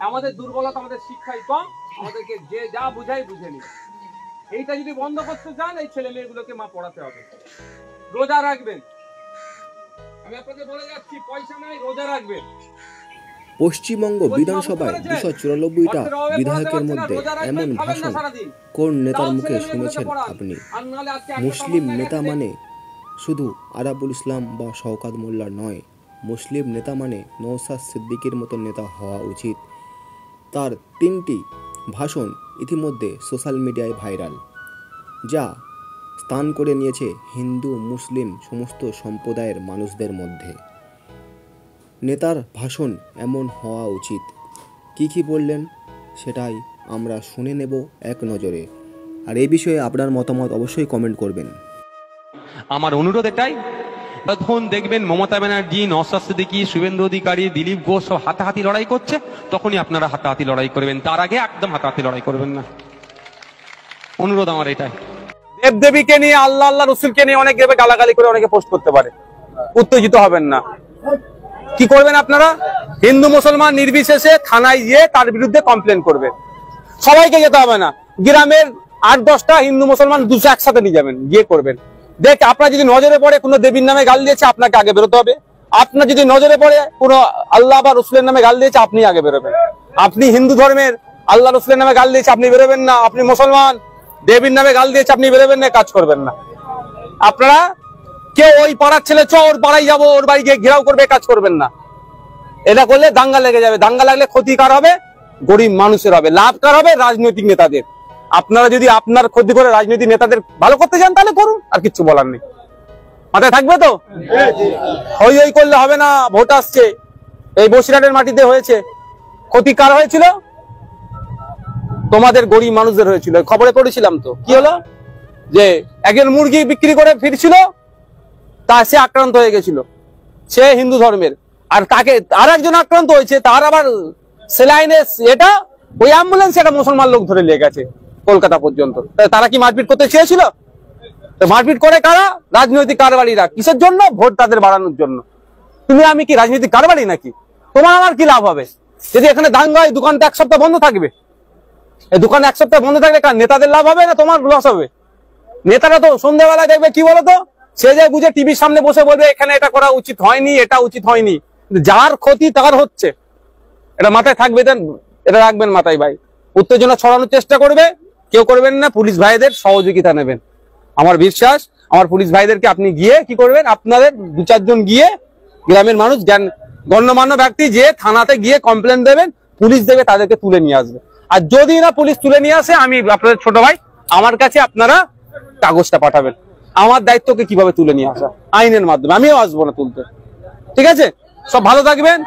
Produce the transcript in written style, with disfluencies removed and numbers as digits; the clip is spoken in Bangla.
আমাদের দুর্বলতা, আমাদের শিক্ষাই কম, আমাদেরকে যে যা বুঝাই বুঝে নি। এইটা যদি বন্ধ করতে চান, এই ছেলে মেয়েগুলোকে মা পড়াতে হবে। রোজা রাখবেন, আমি আপনাদের বলে যাচ্ছি, পয়সা নাই, রোজা রাখবেন। পশ্চিমবঙ্গ বিধানসভায় 294টা বিধায়কের মধ্যে এমন ভাষণ কোন নেতার মুখে শুনেছেন আপনি? মুসলিম নেতা মানে শুধু আরাবুল ইসলাম বা শওকাত মোল্লা নয়, মুসলিম নেতা মানে নওশাদ সিদ্দিকীর মতো নেতা হওয়া উচিত। তার 3টি ভাষণ ইতিমধ্যে সোশ্যাল মিডিয়ায় ভাইরাল, যা স্থান করে নিয়েছে হিন্দু মুসলিম সমস্ত সম্প্রদায়ের মানুষদের মধ্যে। নেতার ভাষণ এমন হওয়া উচিত। কি বললেন সেটাই আমরা শুনে নেব এক নজরে। আর এই বিষয়ে আপনার মতামত অবশ্যই কমেন্ট করবেন। আমার অনুরোধ এটাই, যখন দেখবেন মমতা ব্যানার্জি, নওশাদ সিদ্দিকী, শুভেন্দু অধিকারী, দিলীপ ঘোষ সব হাতাহাতি লড়াই করছে, তখনই আপনারা হাতাহাতি লড়াই করবেন, তার আগে একদম হাতাহাতি লড়াই করবেন না। অনুরোধ আমার এটাই। দেবদেবীকে নিয়ে, আল্লাহ আল্লাহ রসুলকে নিয়ে অনেকে গালাগালি করে অনেকে পোস্ট করতে পারে, উত্তেজিত হবেন না। কি করবেন আপনারা? হিন্দু মুসলমান নির্বিশেষে থানায় গিয়ে তার বিরুদ্ধে কমপ্লেন করবেন। সবাইকে যেতে হবে না, গ্রামের 8-10টা হিন্দু মুসলমান 200 একসাথে নিয়ে যাবেন, গিয়ে করবেন। দেখ, আপনার যদি নজরে পড়ে কোনো দেবীর নামে গাল দিয়েছে, আপনাকে আগে বেরোতে হবে। আপনার যদি নজরে পড়ে কোনো আল্লাহ বা রসুলের নামে গাল দিয়েছে, আপনি আগে বেরোবেন। আপনি হিন্দু ধর্মের, আল্লাহ রসুলের নামে গাল দিয়েছে, আপনি বেরোবেন না। আপনি মুসলমান, দেবীর নামে গাল দিয়েছে, আপনি বেরোবেন না, কাজ করবেন না। আপনারা কেউ ওই পাড়ার ছেলে ওর পাড়ায় যাবো, ওর বাড়ি গিয়ে ঘেরাও করবে, কাজ করবেন না। এটা করলে দাঙ্গা লেগে যাবে। দাঙ্গা লাগলে ক্ষতি কার হবে? গরিব মানুষের হবে। লাভ কার হবে? রাজনৈতিক নেতাদের। আপনারা যদি আপনার ক্ষতি করে রাজনৈতিক নেতাদের ভালো করতে চান, তাহলে করুন, আর কিচ্ছু বলার নেই। মাথায় থাকবে তো? ওই করলে হবে না। ভোট আসছে, এই বসিরহাটের মাটিতে হয়েছে, ক্ষতি কার হয়েছিল? তোমাদের গরিব মানুষদের হয়েছিল। খবরে পড়েছিলাম তো, কি হলো? যে একজন মুরগি বিক্রি করে ফিরছিল, তা সে আক্রান্ত হয়ে গেছিল, সে হিন্দু ধর্মের। আর তাকে আর একজন আক্রান্ত হয়েছে, তার আবার সেলাইনে এটা ওই অ্যাম্বুলেন্স একটা মুসলমান লোক ধরে নিয়ে গেছে কলকাতা পর্যন্ত। তারা কি মারপিট করতে চেয়েছিল? মারপিট করে কারা? রাজনৈতিক কারবারিরা। কিসের জন্য? ভোট তাদের বাড়ানোর জন্য। তুমি আমি কি রাজনৈতিক কারবারি নাকি? তোমার আমার কি লাভ হবে যদি এখানে দাঙ্গা হয়? দোকানটা 1 সপ্তাহ বন্ধ থাকবে। এই দোকান 1 সপ্তাহ বন্ধ থাকলে নেতাদের লাভ হবে না তোমার লস হবে? নেতারা তো সন্ধ্যাবেলা দেখবে, কি বলতো, সে যে বুঝে টিভির সামনে বসে বলবে এখানে এটা করা উচিত হয়নি, এটা উচিত হয়নি। যার ক্ষতি তার হচ্ছে, এটা মাথায় থাকবে। দেন এটা রাখবেন মাথায় ভাই। উত্তেজনা ছড়ানোর চেষ্টা করবে কেউ করবেন না। পুলিশ ভাইদের সহযোগিতা নেবেন। আমার বিশ্বাস, আমার পুলিশ ভাইদেরকে আপনি গিয়ে কি করবেন, আপনাদের 2-4 জন গিয়ে গ্রামের মানুষ, গণ্যমান্য ব্যক্তি যে থানাতে গিয়ে কমপ্লেন দেবেন, পুলিশ দেবে, তাদেরকে তুলে নিয়ে আসবে। আর যদি না পুলিশ তুলে নিয়ে আসে, আমি আপনাদের ছোট ভাই, আমার কাছে আপনারা কাগজটা পাঠাবেন। আমার দায়িত্বকে কিভাবে তুলে নিয়ে আসা, আইনের মাধ্যমে। আমিও আসবো না তুলতে। ঠিক আছে? সব ভালো থাকবেন।